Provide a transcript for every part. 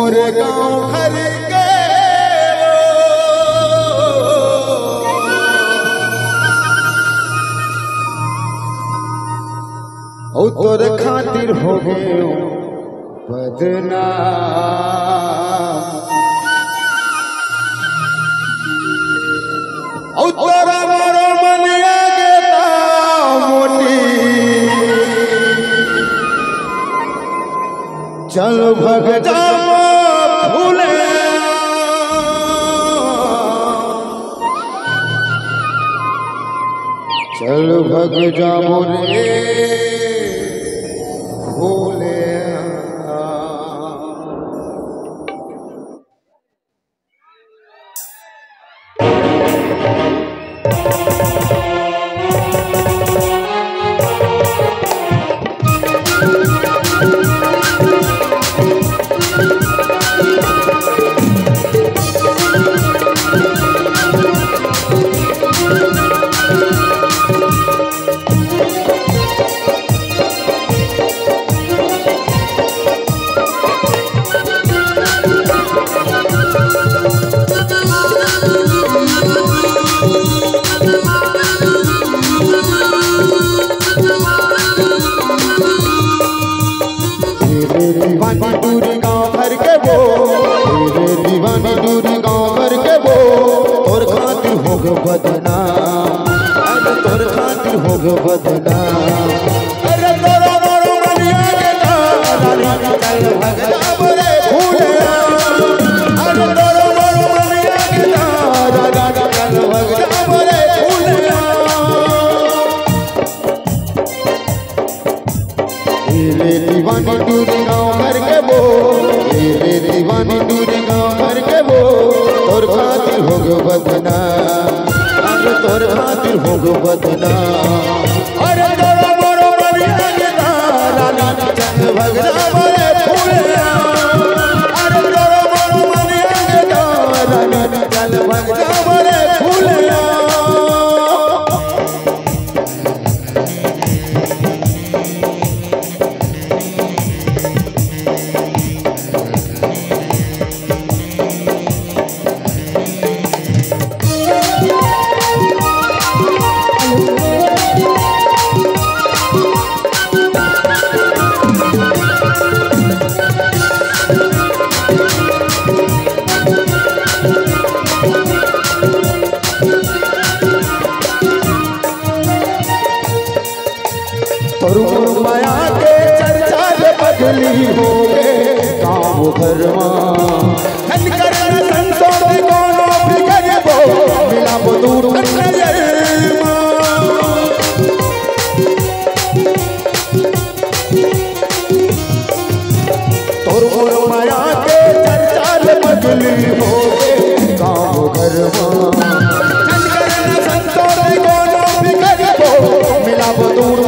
मोरे गाँव घर के ओ तोर खातिर हो गए बदनाम। ओ तोरा मारो मनिया गेता मोटी चल भग जा फूले चल भग जा मोरे फूले। दीवानी दूरी गाँव भर के वो दीवानी दूरी गाँव भर के वो तोर खातिर हो गो बदनाम। अरे तोर खातिर हो गो बदनाम। अरे तोरा मारो मनिया गेता चल भग जा मोरे फूले। अरे तोरा मारो मनिया गेता चल भग जा मोरे फूले। दीवानी दूरी गाँव भर के वो दीवानी दूरी गाँव भर के वो तोर खातिर हो गो बदनाम। अरे तोर खातिर हो गो बदनाम। अरे तोरा मारो मनिया गेता चल भग जा मोरे फूले। अरे तोरा मारो मनिया गेता चल भग जा मोरे फूले। तोर माया के चर्चा बदली हो गए गाँव घर संतों में कोनो फिकर वो मिला वो दूर तोर माया के चर्चा बदली हो गए गाँव घर संतों में कोनो फिकर वो मिला वो दूर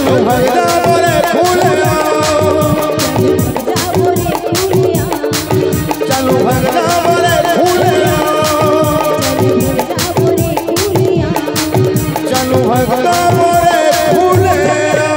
चलू भगदा मोरे फूलिया, चलू भगदा मोरे फूलिया, चलू भगदा मोरे फूलिया।